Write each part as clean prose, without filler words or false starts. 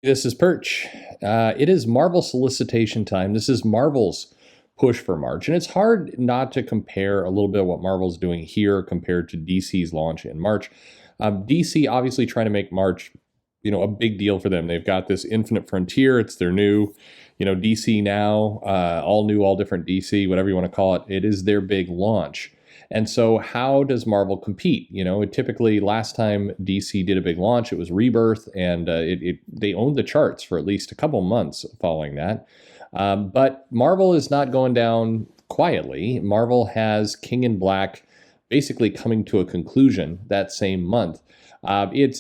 This is Perch. It is Marvel solicitation time. This is Marvel's push for March. And it's hard not to compare a little bit of what Marvel's doing here compared to DC's launch in March. DC obviously trying to make March, a big deal for them. They've got this Infinite Frontier. It's their new, DC now, all new, all different DC, whatever you want to call it. It is their big launch. And so how does Marvel compete? Typically last time DC did a big launch, it was Rebirth, and they owned the charts for at least a couple months following that. But Marvel is not going down quietly. Marvel has King in Black basically coming to a conclusion that same month. It's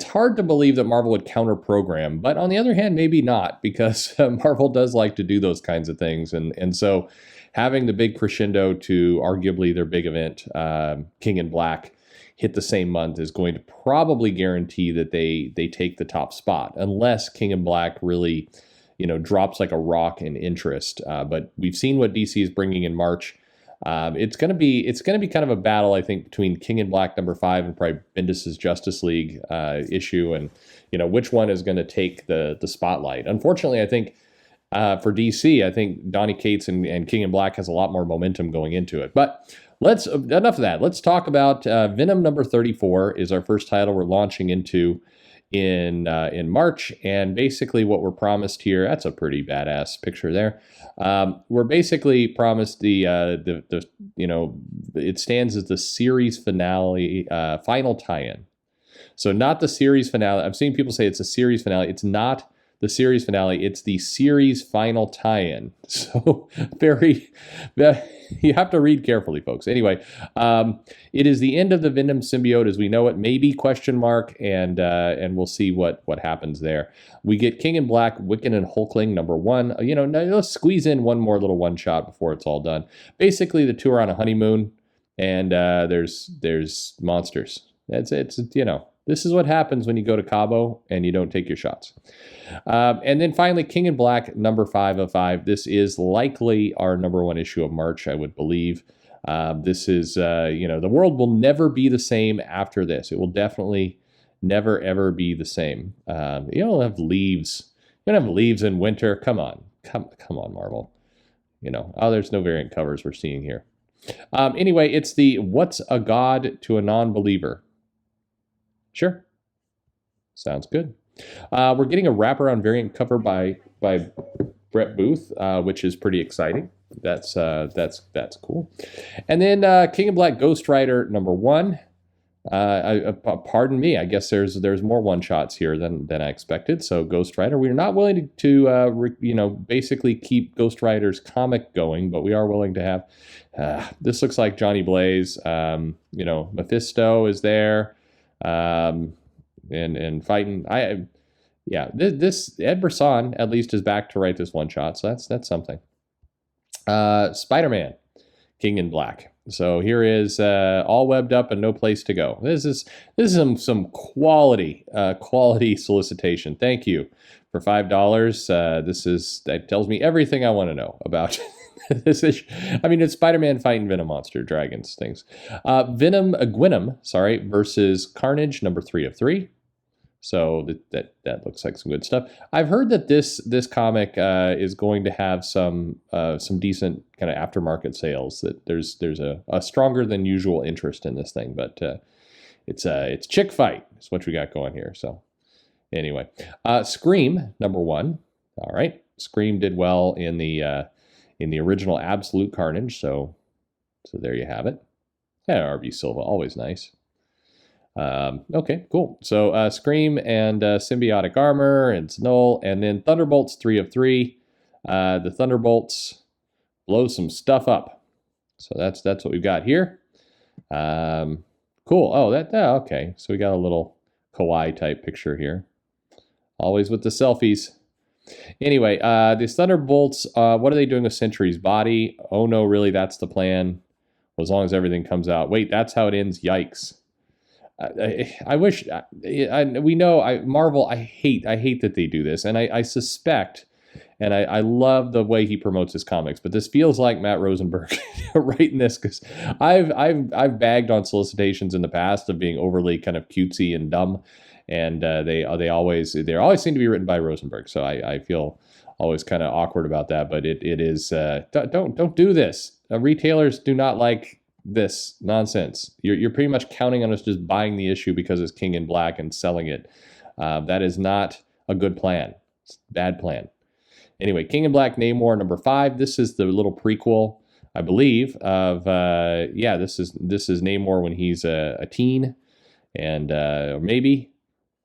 hard to believe that Marvel would counter program, but on the other hand, maybe not, because Marvel does like to do those kinds of things, and so having the big crescendo to arguably their big event, King in Black, hit the same month is going to probably guarantee that they take the top spot, unless King in Black really, drops like a rock in interest. But we've seen what DC is bringing in March. It's going to be kind of a battle, I think, between King in Black #5 and probably Bendis's Justice League issue, and which one is going to take the spotlight. Unfortunately, I think for DC, I think Donny Cates and King in Black has a lot more momentum going into it. But enough of that. Let's talk about Venom number 34 is our first title we're launching into in March, and basically what we're promised here, that's a pretty badass picture there. We're basically promised it stands as the series finale, final tie-in. So not the series finale. I've seen people say it's a series finale. It's not the series finale. It's the series final tie-in. So you have to read carefully, folks. Anyway, it is the end of the Venom symbiote as we know it. Maybe question mark, and we'll see what happens there. We get King in Black, Wiccan and Hulkling #1. Let's squeeze in one more little one shot before it's all done. Basically, the two are on a honeymoon, and there's monsters. This is what happens when you go to Cabo and you don't take your shots. And then finally, King in Black #5 of 5. This is likely our #1 issue of March, I would believe. This is, the world will never be the same after this. It will definitely never, ever be the same. You don't have leaves. You don't have leaves in winter. Come on. Come on, Marvel. There's no variant covers we're seeing here. Anyway, it's the What's a God to a Non-Believer. Sure. Sounds good. We're getting a wraparound variant cover by Brett Booth, which is pretty exciting. That's cool. And then King in Black Ghost Rider #1. Pardon me. I guess there's more one shots here than I expected. So Ghost Rider, we're not willing to basically keep Ghost Rider's comic going, but we are willing to have. This looks like Johnny Blaze. Mephisto is there. And fighting. This Ed Brisson at least is back to write this one shot, so that's something. Spider-Man, King in Black. So here is all webbed up and no place to go. This is some quality solicitation. Thank you for $5. That tells me everything I want to know about this issue. I mean, it's Spider-Man fighting Venom monster, dragons, things. GWENOM, versus Carnage #3 of 3. So that looks like some good stuff. I've heard that this comic is going to have some decent kind of aftermarket sales. That there's a stronger than usual interest in this thing, but it's chick fight is what we got going here. So anyway, Scream #1. All right, Scream did well in the original Absolute Carnage, so there you have it. Yeah, RB Silva, always nice. Okay, cool. So Scream and Symbiotic Armor and Snull, and then Thunderbolts 3 of 3. The Thunderbolts blow some stuff up. So that's what we've got here. Cool. Oh, okay. So we got a little kawaii type picture here. Always with the selfies. Anyway, these Thunderbolts, what are they doing with Sentry's body? Oh no, really, that's the plan. Well, as long as everything comes out. Wait, that's how it ends. Yikes. I wish, we know, Marvel, I hate that they do this. And I suspect, And I love the way he promotes his comics, but this feels like Matt Rosenberg writing this, because I've bagged on solicitations in the past of being overly kind of cutesy and dumb, and they always seem to be written by Rosenberg. So I feel always kind of awkward about that, but it is don't do this. Retailers do not like this nonsense. You're pretty much counting on us just buying the issue because it's King in Black and selling it. That is not a good plan. It's a bad plan. Anyway, King in Black Namor number 5. This is the little prequel, I believe, of this is Namor when he's a teen, and or maybe,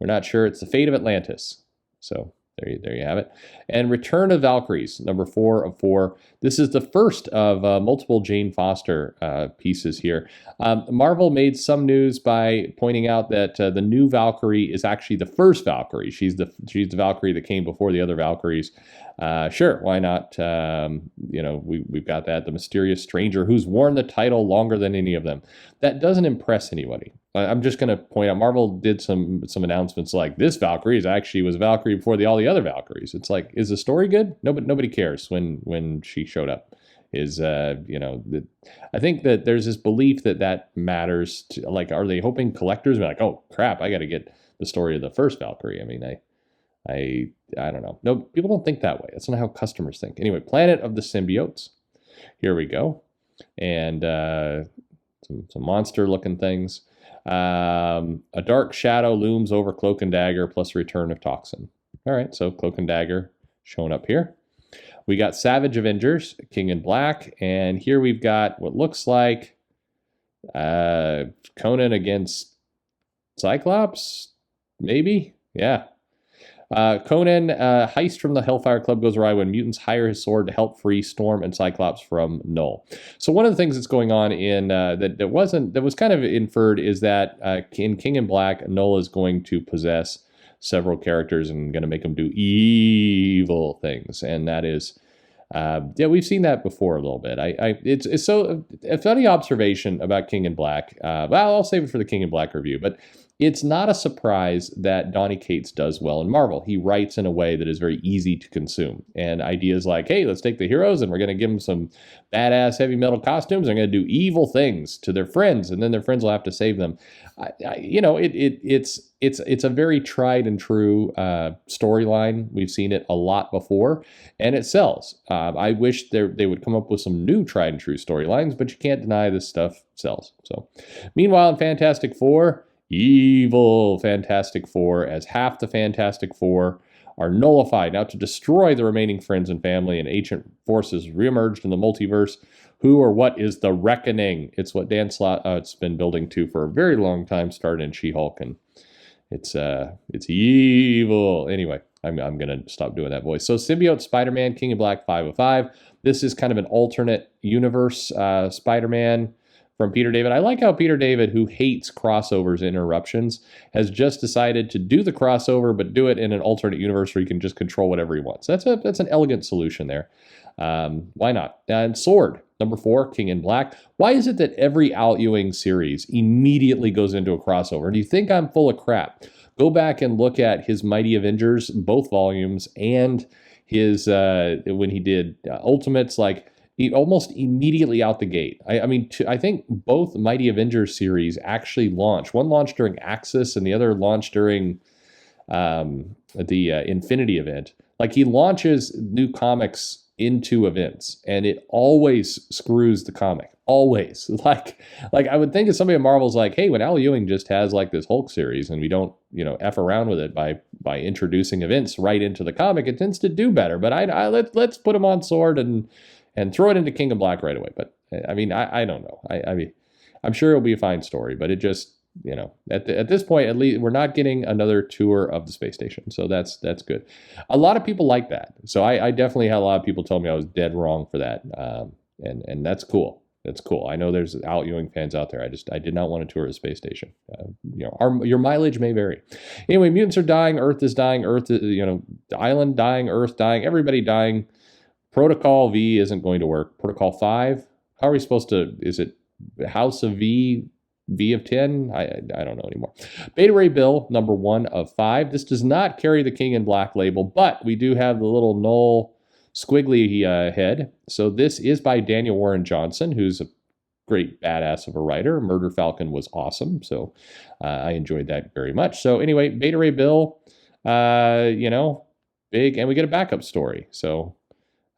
we're not sure. It's the fate of Atlantis. So there you have it. And Return of Valkyries, number 4 of 4. This is the first of multiple Jane Foster pieces here. Marvel made some news by pointing out that the new Valkyrie is actually the first Valkyrie. She's the Valkyrie that came before the other Valkyries. Sure, why not? We've got that. The mysterious stranger who's worn the title longer than any of them. That doesn't impress anybody. I'm just going to point out, Marvel did some announcements like, this Valkyrie was Valkyrie before all the other Valkyries. It's like, is the story good? Nobody cares when she showed up. I think that there's this belief that matters. Like, are they hoping collectors are like, oh crap, I got to get the story of the first Valkyrie? I mean, I don't know. No, people don't think that way. That's not how customers think. Anyway, Planet of the Symbiotes. Here we go. And some monster-looking things. A dark shadow looms over Cloak and Dagger, plus Return of Toxin. All right, so Cloak and Dagger showing up here. We got Savage Avengers, King in Black, and here we've got what looks like Conan against Cyclops, maybe? Yeah. Conan, heist from the Hellfire Club goes awry when mutants hire his sword to help free Storm and Cyclops from Null. So one of the things that's going on in that was kind of inferred is that in King in Black, Null is going to possess several characters and going to make them do evil things, and that is. We've seen that before a little bit. It's so a funny observation about King in Black. I'll save it for the King in Black review, but it's not a surprise that Donny Cates does well in Marvel. He writes in a way that is very easy to consume, and ideas like, hey, let's take the heroes and we're going to give them some badass heavy metal costumes. They're going to do evil things to their friends, and then their friends will have to save them. It's a very tried and true storyline. We've seen it a lot before, and it sells. I wish they would come up with some new tried and true storylines, but you can't deny this stuff sells. So, meanwhile, in Fantastic Four, evil Fantastic Four, as half the Fantastic Four are nullified. Now, to destroy the remaining friends and family, and ancient forces reemerged in the multiverse. Who or what is the reckoning? It's what Dan Slott's been building to for a very long time, started in She-Hulk, and it's evil. Anyway, I'm going to stop doing that voice. So Symbiote Spider-Man, King in Black 5 of 5. This is kind of an alternate universe Spider-Man from Peter David. I like how Peter David, who hates crossovers and interruptions, has just decided to do the crossover, but do it in an alternate universe where he can just control whatever he wants. That's an elegant solution there. Why not? And Sword, number 4, King in Black. Why is it that every Al Ewing series immediately goes into a crossover? Do you think I'm full of crap? Go back and look at his Mighty Avengers, both volumes, and his when he did Ultimates, almost immediately out the gate. I think both Mighty Avengers series actually launched. One launched during Axis, and the other launched during the Infinity event. Like, he launches new comics into events, and it always screws the comic. Always. Like I would think if somebody at Marvel's like, hey, when Al Ewing just has like this Hulk series and we don't, F around with it by introducing events right into the comic, it tends to do better. But let's put him on Sword and throw it into King of Black right away. But I don't know. I'm sure it'll be a fine story, but it just, at this point, at least we're not getting another tour of the space station. So that's good. A lot of people like that. So I definitely had a lot of people tell me I was dead wrong for that. And that's cool. That's cool. I know there's Al Ewing fans out there. I did not want to tour the space station. Your mileage may vary. Anyway, mutants are dying. Earth is dying. The island dying. Earth dying. Everybody dying. Protocol V isn't going to work. Protocol 5. How are we supposed to? Is it House of V? V of 10? I don't know anymore. Beta Ray Bill, number 1 of 5. This does not carry the King in Black label, but we do have the little Null squiggly head. So this is by Daniel Warren Johnson, who's a great badass of a writer. Murder Falcon was awesome, so I enjoyed that very much. So anyway, Beta Ray Bill, you know, big, and we get a backup story. So,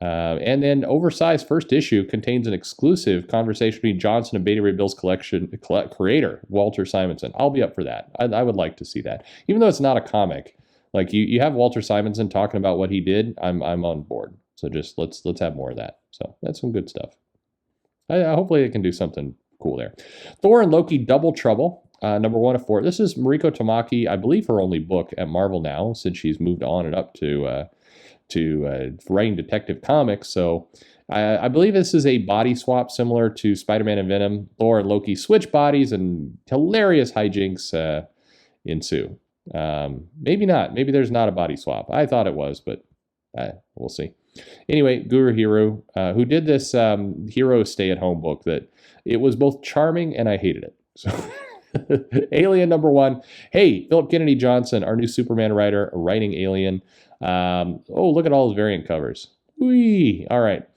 and then oversized first issue contains an exclusive conversation between Johnson and Beta Ray Bill's creator, Walter Simonson. I'll be up for that. I would like to see that, even though it's not a comic. Like you have Walter Simonson talking about what he did. I'm on board. So just let's have more of that. So that's some good stuff. Hopefully they can do something cool there. Thor and Loki Double Trouble, number 1 of 4. This is Mariko Tamaki, I believe her only book at Marvel now, since she's moved on and up to writing Detective Comics. So I believe this is a body swap similar to Spider-Man and Venom. Thor and Loki switch bodies and hilarious hijinks ensue. Maybe not. Maybe there's not a body swap. I thought it was, but we'll see. Anyway, Guru Hero, who did this hero stay-at-home book that it was both charming and I hated it. So Alien number 1. Hey, Philip Kennedy Johnson, our new Superman writer, writing Alien. Oh, look at all those variant covers. Whee! All right.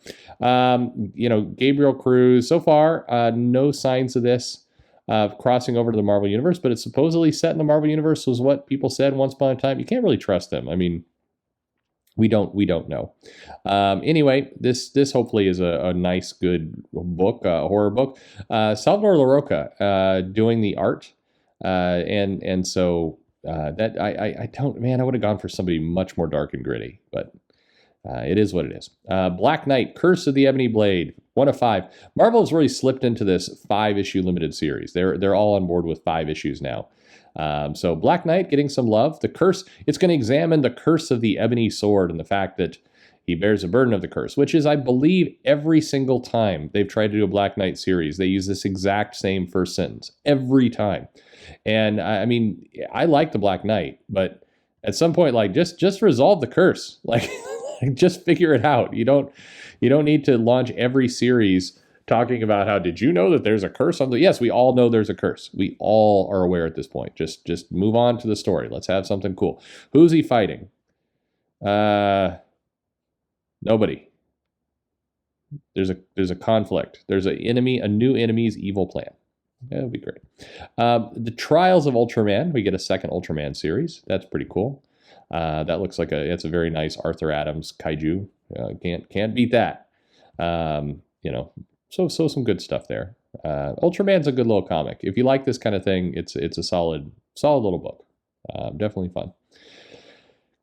You know, Gabriel Cruz. So far, no signs of this crossing over to the Marvel Universe, but it's supposedly set in the Marvel Universe, was what people said once upon a time. You can't really trust them. I mean, we don't know. Anyway, this hopefully is a nice, good book, a horror book. Salvador LaRocca doing the art, and so that I don't, man, I would have gone for somebody much more dark and gritty, but it is what it is. Black Knight, Curse of the Ebony Blade, 1 of 5. Marvel has really slipped into this 5-issue limited series. They're all on board with 5 issues now. So Black Knight getting some love. The curse, it's going to examine the curse of the ebony sword and the fact that he bears a burden of the curse, which is, I believe, every single time they've tried to do a Black Knight series, they use this exact same first sentence every time. And I mean, I like the Black Knight, but at some point, like, just resolve the curse. Like, just figure it out. You don't need to launch every series talking about how, did you know that there's a curse on the... Yes, we all know there's a curse. We all are aware at this point. Just move on to the story. Let's have something cool. Who's he fighting? Nobody. There's a conflict. There's a new enemy's evil plan. That would be great. The Trials of Ultraman. We get a second Ultraman series. That's pretty cool. That looks like it's a very nice Arthur Adams kaiju. Can't beat that. You know, so some good stuff there. Ultraman's a good little comic. If you like this kind of thing, it's a solid little book. Definitely fun.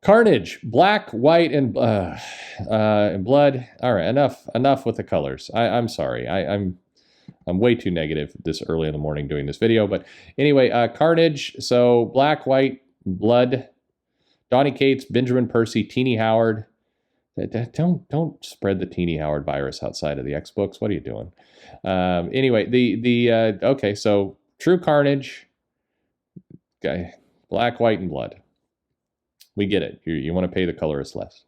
Carnage, black, white, and blood. All right, enough with the colors. I'm sorry. I'm way too negative this early in the morning doing this video. But anyway, Carnage. So black, white, blood. Donny Cates, Benjamin Percy, Teenie Howard. Don't spread the Teenie Howard virus outside of the X books. What are you doing? Anyway, okay, so True Carnage, okay, black, white, and blood. We get it. You want to pay the colorist less.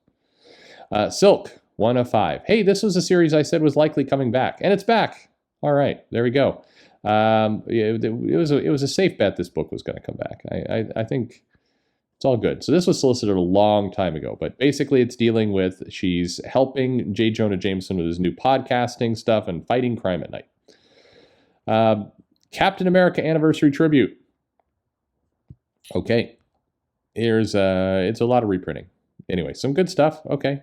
Silk, 1 of 5. Hey, this was a series I said was likely coming back, and it's back. All right, there we go. It was a safe bet this book was going to come back. I think it's all good. So this was solicited a long time ago, but basically it's dealing with, she's helping J. Jonah Jameson with his new podcasting stuff and fighting crime at night. Captain America Anniversary Tribute. Okay. It's a lot of reprinting. Anyway, some good stuff. Okay.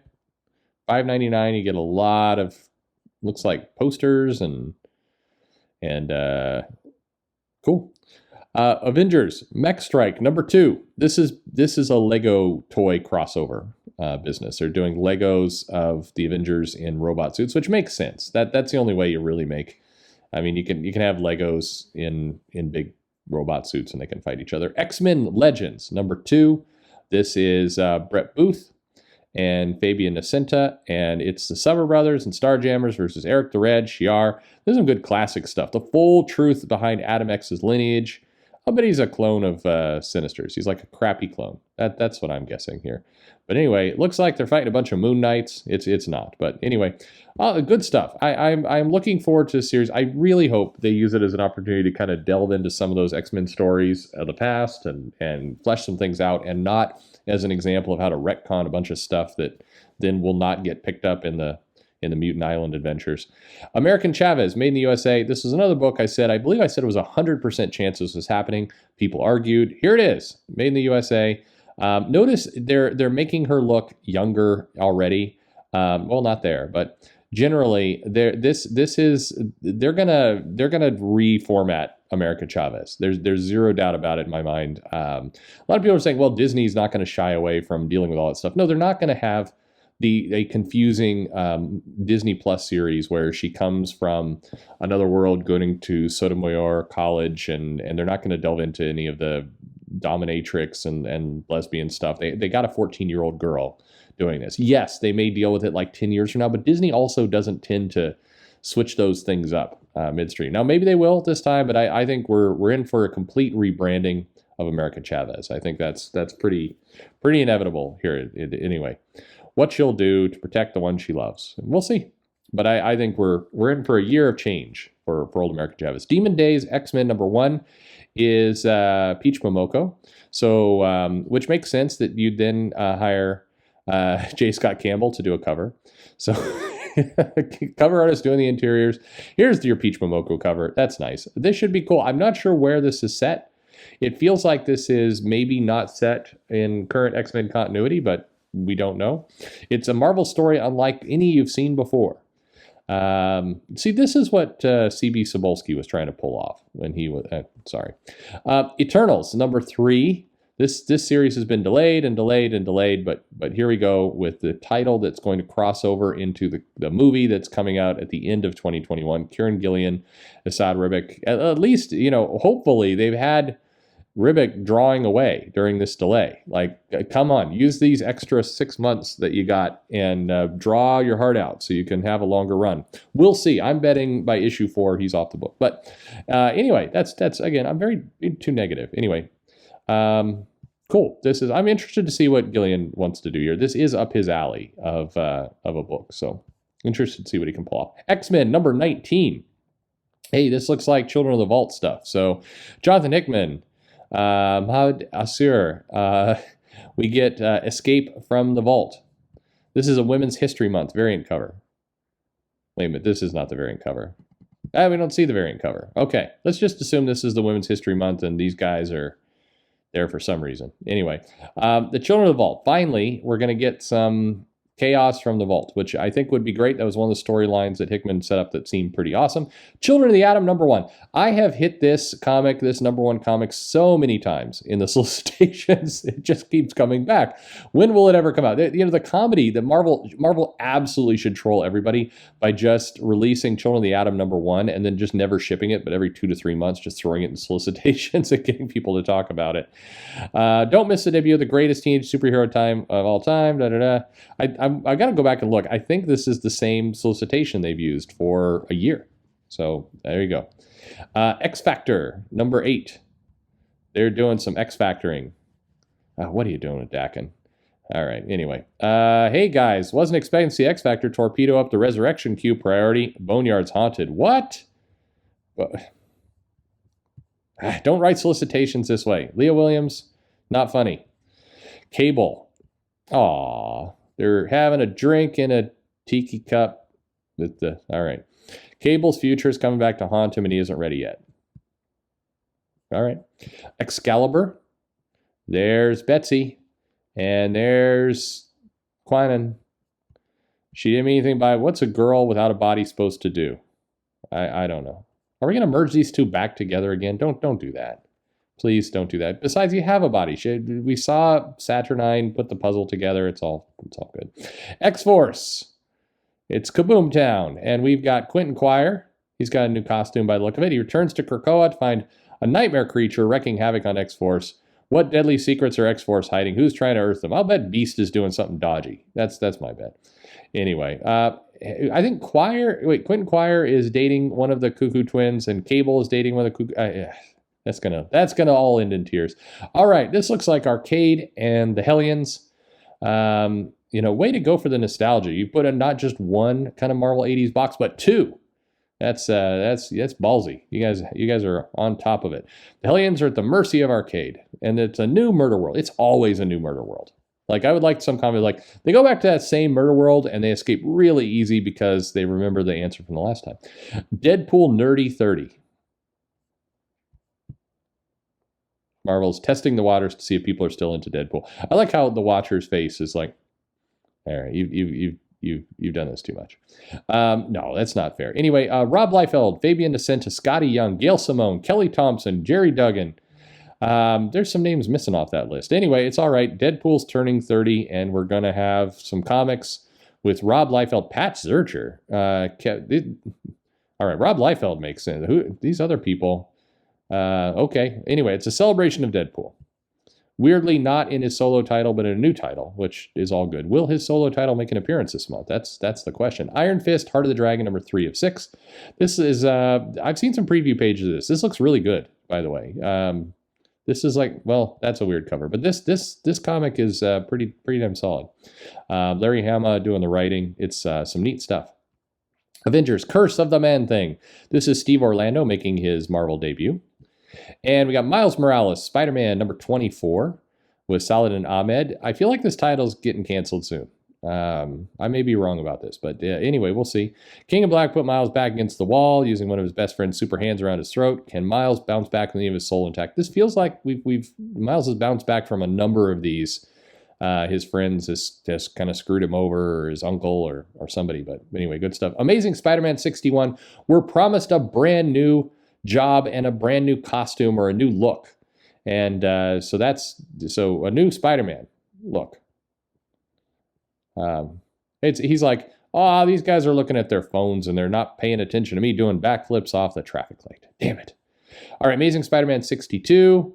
$5.99. You get a lot of, looks like posters and cool. Avengers Mech Strike number 2. This is a Lego toy crossover business. They're doing Legos of the Avengers in robot suits, which makes sense. That's the only way you really make. I mean, you can have Legos in big robot suits and they can fight each other. X-Men Legends number 2. This is Brett Booth and Fabian Nocenta, and it's the Summer Brothers and Starjammers versus Eric the Red, Shi'ar. There's some good classic stuff. The full truth behind Adam X's lineage. I bet he's a clone of Sinister's. He's like a crappy clone. That's what I'm guessing here. But anyway, it looks like they're fighting a bunch of Moon Knights. It's not. But anyway, good stuff. I'm looking forward to the series. I really hope they use it as an opportunity to kind of delve into some of those X-Men stories of the past and flesh some things out, and not as an example of how to retcon a bunch of stuff that then will not get picked up in the Mutant Island adventures. American Chavez, made in the USA. This is another book I believe I said it was 100% chance this was happening. People argued. Here it is, made in the USA. Notice they're making her look younger already. Well, not there, but generally they're gonna reformat America Chavez. There's zero doubt about it in my mind. A lot of people are saying, well, Disney's not going to shy away from dealing with all that stuff. No, they're not going to have a confusing Disney Plus series where she comes from another world going to Sotomayor College, and they're not going to delve into any of the dominatrix and lesbian stuff. They got a 14-year-old girl doing this. Yes, they may deal with it like 10 years from now, but Disney also doesn't tend to switch those things up midstream. Now, maybe they will this time, but I think we're in for a complete rebranding of America Chavez. I think that's pretty inevitable here anyway. What she'll do to protect the one she loves. We'll see. But I think we're in for a year of change for old America Chavez. Demon Days X-Men #1 is Peach Momoko. So, which makes sense that you'd then hire J. Scott Campbell to do a cover. So, cover artist doing the interiors. Here's your Peach Momoko cover. That's nice. This should be cool. I'm not sure where this is set. It feels like this is maybe not set in current X-Men continuity, but we don't know. It's a Marvel story unlike any you've seen before. See, this is what C.B. Cebulski was trying to pull off when he was... Eternals, #3. This series has been delayed, but here we go with the title that's going to cross over into the movie that's coming out at the end of 2021. Kieran Gillian, Asad Ribic. At least, hopefully they've had Ribic drawing away during this delay. Like, come on, use these extra 6 months that you got and draw your heart out so you can have a longer run. We'll see. I'm betting by issue 4 he's off the book. But anyway, that's again, I'm very too negative. Anyway, cool. I'm interested to see what Gillian wants to do here. This is up his alley of a book, so interested to see what he can pull off. X-Men #19. Hey, this looks like Children of the Vault stuff. So Jonathan Hickman. Mahmoud Asur, we get Escape from the Vault. This is a Women's History Month variant cover. Wait a minute, this is not the variant cover. We don't see the variant cover. Okay, let's just assume this is the Women's History Month and these guys are there for some reason. Anyway, the Children of the Vault. Finally, we're going to get some Chaos from the Vault, which I think would be great. That was one of the storylines that Hickman set up that seemed pretty awesome. Children of the Atom #1. I have hit this #1 comic, so many times in the solicitations. It just keeps coming back. When will it ever come out? The comedy that Marvel absolutely should troll everybody by just releasing Children of the Atom #1 and then just never shipping it, but every 2 to 3 months just throwing it in solicitations and getting people to talk about it. Don't miss the debut of the greatest teenage superhero of all time. I got to go back and look. I think this is the same solicitation they've used for a year. So there you go. X Factor #8. They're doing some X Factoring. What are you doing with Dakin? All right. Anyway. Hey guys, wasn't expecting to see X Factor torpedo up the Resurrection Queue priority. Boneyard's haunted. What? Don't write solicitations this way. Leah Williams, not funny. Cable. Aww. They're having a drink in a tiki cup. All right. Cable's future is coming back to haunt him, and he isn't ready yet. All right. Excalibur. There's Betsy. And there's Quanon. She didn't mean anything by what's a girl without a body supposed to do? I don't know. Are we going to merge these two back together again? Don't do that. Please don't do that. Besides, you have a body. We saw Saturnine put the puzzle together. It's all good. X-Force. It's Kaboom Town. And we've got Quentin Quire. He's got a new costume by the look of it. He returns to Krakoa to find a nightmare creature wreaking havoc on X-Force. What deadly secrets are X-Force hiding? Who's trying to earth them? I'll bet Beast is doing something dodgy. That's my bet. Anyway, I think Quentin Quire is dating one of the Cuckoo twins, and Cable is dating one of the Cuckoo... That's gonna all end in tears. All right, this looks like Arcade and the Hellions. You know, way to go for the nostalgia. You put in not just one kind of Marvel 80s box, but two. That's ballsy. You guys are on top of it. The Hellions are at the mercy of Arcade, and it's a new murder world. It's always a new murder world. Like, I would like some comment like they go back to that same murder world and they escape really easy because they remember the answer from the last time. Deadpool Nerdy 30. Marvel's testing the waters to see if people are still into Deadpool. I like how the Watcher's face is like, all right, you've done this too much. No, that's not fair. Anyway, Rob Liefeld, Fabian Descenta, Scotty Young, Gail Simone, Kelly Thompson, Jerry Duggan. There's some names missing off that list. Anyway, it's all right. Deadpool's turning 30, and we're going to have some comics with Rob Liefeld, Pat Zurcher. All right, Rob Liefeld makes sense. These other people... okay, anyway, it's a celebration of Deadpool. Weirdly, not in his solo title, but in a new title, which is all good. Will his solo title make an appearance this month? That's the question. Iron Fist, Heart of the Dragon, number 3 of 6. This is, I've seen some preview pages of this. This looks really good, by the way. This is like, well, that's a weird cover, but this comic is pretty damn solid. Larry Hama doing the writing. It's some neat stuff. Avengers, Curse of the Man-Thing. This is Steve Orlando making his Marvel debut. And we got Miles Morales, Spider-Man number 24 with Saladin Ahmed. I feel like this title's getting canceled soon. I may be wrong about this, but anyway, we'll see. King of Black put Miles back against the wall using one of his best friend's super hands around his throat. Can Miles bounce back and leave his soul intact? This feels like Miles has bounced back from a number of these. His friends just kind of screwed him over, or his uncle or somebody. But anyway, good stuff. Amazing Spider-Man 61. We're promised a brand new job and a brand new costume or a new look. And so a new Spider-Man look. He's like, oh, these guys are looking at their phones and they're not paying attention to me doing backflips off the traffic light. Damn it. All right, Amazing Spider-Man 62.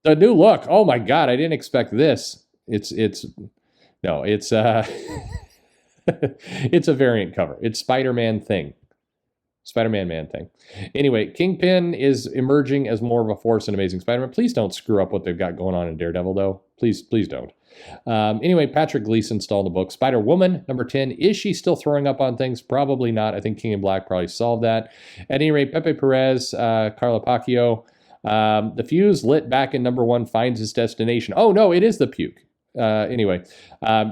The new look. Oh my God, I didn't expect this. It's it's a variant cover. It's Spider-Man Thing. Spider-Man Man-Thing. Anyway, Kingpin is emerging as more of a force in Amazing Spider-Man. Please don't screw up what they've got going on in Daredevil, though. Please don't. Anyway, Patrick Gleason stalled the book. Spider-Woman, number 10. Is she still throwing up on things? Probably not. I think King in Black probably solved that. At any rate, Pepe Perez, Carla Pacquiao. The fuse lit back in number 1 finds its destination. Oh, no, it is the puke. Anyway,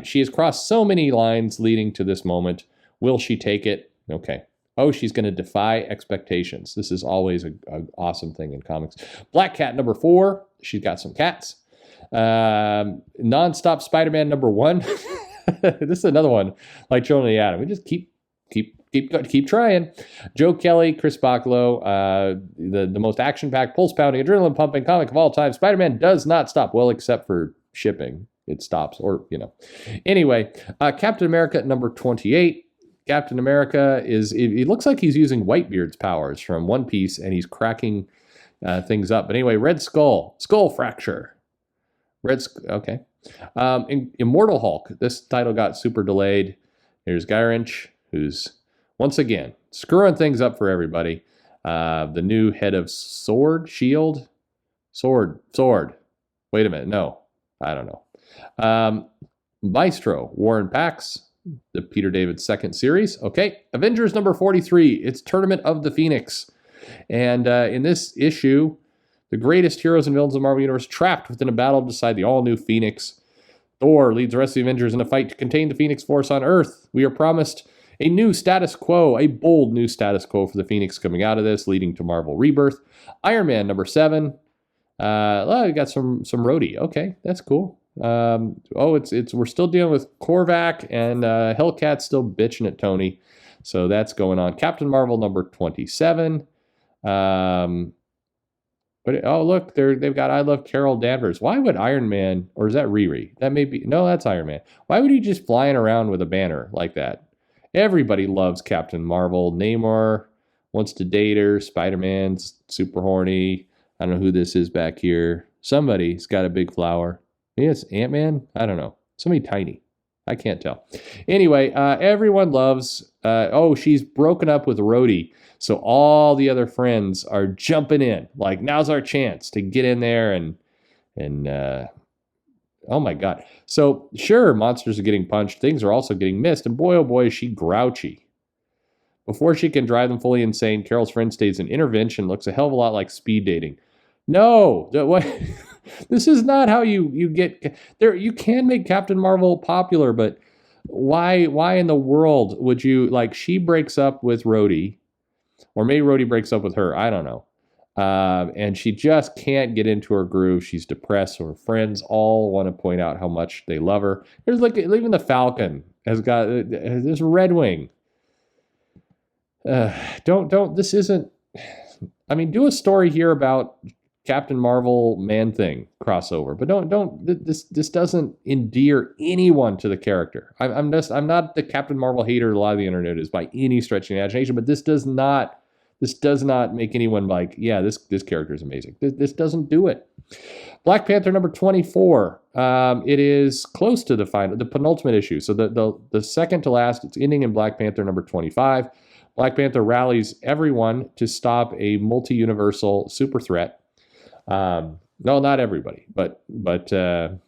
she has crossed so many lines leading to this moment. Will she take it? Okay. Oh, she's going to defy expectations. This is always an awesome thing in comics. Black Cat, number 4. She's got some cats. Nonstop Spider-Man, number 1. This is another one like Jonah the Atom. We just keep trying. Joe Kelly, Chris Bachalo, the most action-packed, pulse-pounding, adrenaline-pumping comic of all time. Spider-Man does not stop. Well, except for shipping. It stops, or, Anyway, Captain America, number 28. Captain America it looks like he's using Whitebeard's powers from One Piece, and he's cracking things up. But anyway, Red Skull Fracture. Okay. Immortal Hulk. This title got super delayed. Here's Guy Ritchie, who's, once again, screwing things up for everybody. The new head of Sword. Wait a minute. No, I don't know. Maestro, Warren Pax. The Peter David second series. Okay, Avengers number 43. It's Tournament of the Phoenix. And in this issue, the greatest heroes and villains of the Marvel Universe trapped within a battle to decide the all-new Phoenix. Thor leads the rest of the Avengers in a fight to contain the Phoenix Force on Earth. We are promised a new status quo, a bold new status quo for the Phoenix coming out of this, leading to Marvel Rebirth. Iron Man number 7. We got some roadie. Okay, that's cool. We're still dealing with Korvac, and Hellcat's still bitching at Tony, so that's going on. Captain Marvel number 27. Look, they've got I Love Carol Danvers. Why would Iron Man, or is that Riri? That may be, no, that's Iron Man. Why would he just flying around with a banner like that? Everybody loves Captain Marvel. Namor wants to date her. Spider-Man's super horny. I don't know who this is back here. Somebody's got a big flower. Maybe it's Ant-Man? I don't know. Somebody tiny. I can't tell. Anyway, everyone loves, she's broken up with Rhodey. So all the other friends are jumping in. Like, now's our chance to get in there and oh my God. So sure, monsters are getting punched. Things are also getting missed. And boy, oh boy, is she grouchy. Before she can drive them fully insane, Carol's friend stays in intervention. Looks a hell of a lot like speed dating. No, this is not how you get there. You can make Captain Marvel popular, but why in the world would you, like, she breaks up with Rhodey, or maybe Rhodey breaks up with her. I don't know. And she just can't get into her groove. She's depressed. So her friends all want to point out how much they love her. There's like, even the Falcon has got this Red Wing. This isn't, I mean, do a story here about Captain Marvel Man-Thing crossover, but this doesn't endear anyone to the character. I'm not the Captain Marvel hater a lot of the internet is by any stretch of the imagination, but this does not make anyone like, yeah, this character is amazing. This doesn't do it. Black Panther number 24. It is close to the penultimate issue. So the second to last, it's ending in Black Panther number 25. Black Panther rallies everyone to stop a multi-universal super threat. No, not everybody, but if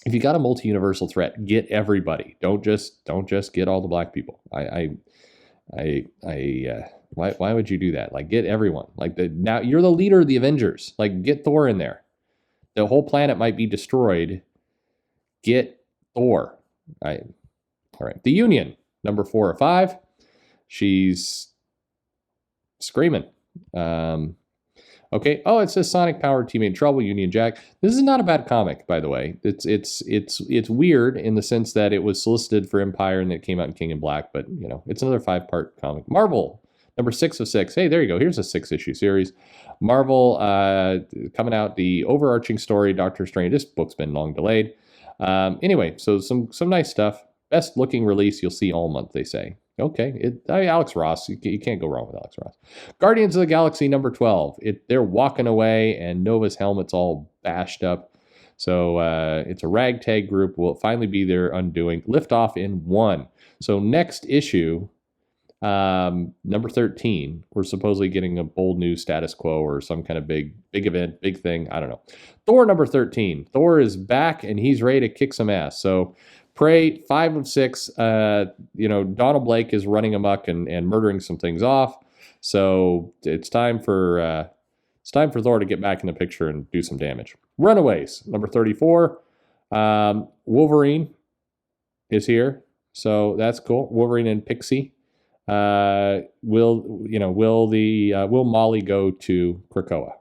you got a multi-universal threat, get everybody. Don't just get all the black people. Why would you do that? Like, get everyone. Like, now you're the leader of the Avengers. Like, get Thor in there. The whole planet might be destroyed. Get Thor. All right. The Union, number 4 or 5. She's screaming. Okay. Oh, it says Sonic powered teammate trouble, Union Jack. This is not a bad comic, by the way. It's weird in the sense that it was solicited for Empire and it came out in King and Black, but it's another 5-part comic. Marvel, number 6 of 6. Hey, there you go. Here's a 6-issue series. Marvel coming out, the overarching story, Doctor Strange. This book's been long delayed. Anyway, so some nice stuff. Best looking release you'll see all month, they say. Okay, Alex Ross, you can't go wrong with Alex Ross. Guardians of the Galaxy number 12. They're walking away and Nova's helmet's all bashed up. So it's a ragtag group. Will finally be their undoing. Lift off in 1. So next issue, number 13, we're supposedly getting a bold new status quo or some kind of big event, big thing. I don't know. Thor number 13. Thor is back and he's ready to kick some ass. So Prey, 5 of 6. Donald Blake is running amok and murdering some things off. So it's time for Thor to get back in the picture and do some damage. Runaways, number 34. Wolverine is here, so that's cool. Wolverine and Pixie. Will Molly go to Krakoa?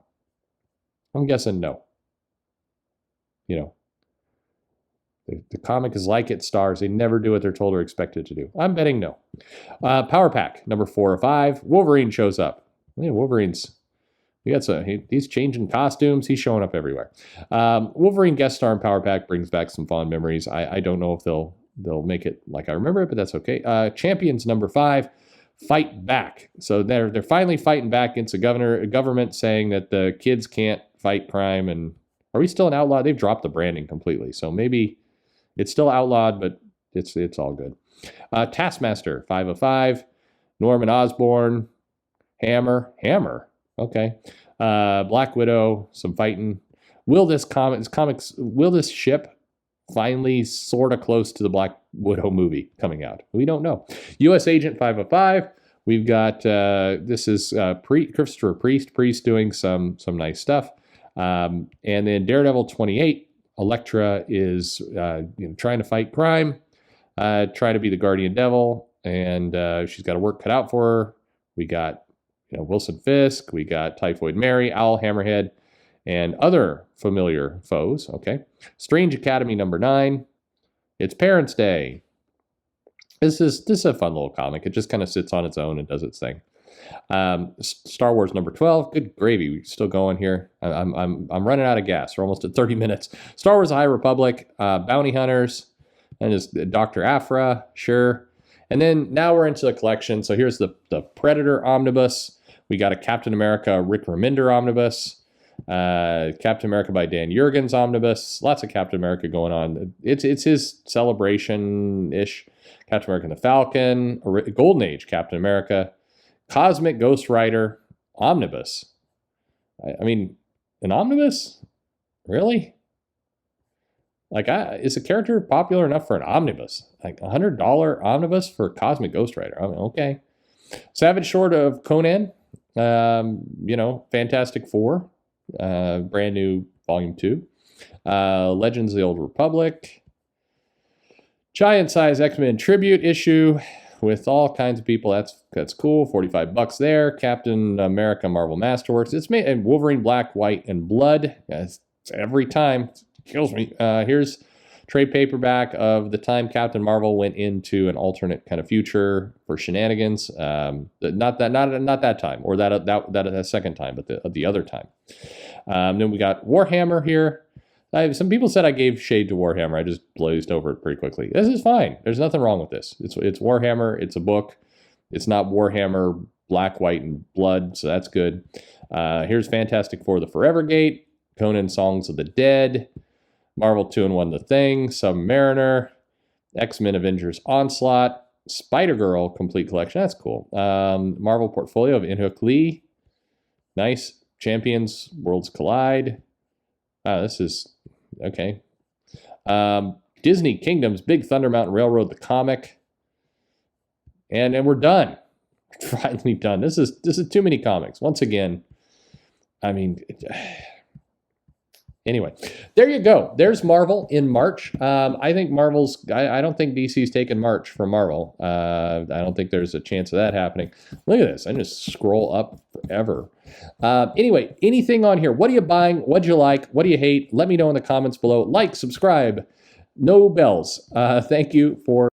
I'm guessing no. The comic is like its stars. They never do what they're told or expected to do. I'm betting no. Power Pack, number 4 or 5. Wolverine shows up. Yeah, Wolverine's... he's changing costumes. He's showing up everywhere. Wolverine guest star in Power Pack brings back some fond memories. I don't know if they'll make it like I remember it, but that's okay. Champions, number 5. Fight back. So they're finally fighting back against a government saying that the kids can't fight crime. And are we still an outlaw? They've dropped the branding completely. So maybe it's still outlawed, but it's all good. Taskmaster, 5 of 5. Norman Osborn, Hammer. Okay. Black Widow, some fighting. Will this ship finally sort of close to the Black Widow movie coming out? We don't know. U.S. Agent, 5 of 5. We've got, this is Christopher Priest doing some nice stuff. And then Daredevil 28. Elektra is trying to fight crime, trying to be the guardian devil, and she's got a work cut out for her. We got Wilson Fisk, we got Typhoid Mary, Owl Hammerhead, and other familiar foes. Okay, Strange Academy number 9. It's Parents' Day. This is a fun little comic. It just kind of sits on its own and does its thing. Star Wars number 12. Good gravy. We're still going here. I'm running out of gas. We're almost at 30 minutes. Star Wars: High Republic, Bounty Hunters, and just Dr. Aphra, sure. And then now we're into the collection. So here's the Predator omnibus. We got a Captain America Rick Remender omnibus. Captain America by Dan Jurgens omnibus. Lots of Captain America going on. It's his celebration-ish. Captain America and the Falcon. Golden Age Captain America. Cosmic Ghost Rider omnibus. I mean, an omnibus? Really? Like, is a character popular enough for an omnibus? Like $100 omnibus for Cosmic Ghost Rider. I mean, okay. Savage Sword of Conan. You know, Fantastic Four. Brand new Volume 2. Legends of the Old Republic. Giant size X-Men tribute issue with all kinds of people. That's cool. $45 there. Captain America Marvel Masterworks. It's made in Wolverine Black, White, and Blood. It's every time. It kills me. Here's trade paperback of the time Captain Marvel went into an alternate kind of future for shenanigans. Not that time, or that second time, but the other time. Then we got Warhammer here. Some people said I gave shade to Warhammer. I just blazed over it pretty quickly. This is fine. There's nothing wrong with this. It's Warhammer. It's a book. It's not Warhammer Black, White, and Blood, so that's good. Here's Fantastic Four: The Forever Gate, Conan Songs of the Dead, Marvel 2-in-1 The Thing, Submariner, X-Men Avengers Onslaught, Spider-Girl Complete Collection. That's cool. Marvel Portfolio of In-Hook Lee. Nice. Champions Worlds Collide. This is okay. Disney Kingdoms Big Thunder Mountain Railroad the comic. And we're done. Finally done. This is too many comics. Once again, I mean, anyway, there you go. There's Marvel in March. I think I don't think DC's taken March from Marvel. I don't think there's a chance of that happening. Look at this. I just scroll up forever. Anyway, anything on here? What are you buying? What'd you like? What do you hate? Let me know in the comments below. Like, subscribe, no bells. Thank you for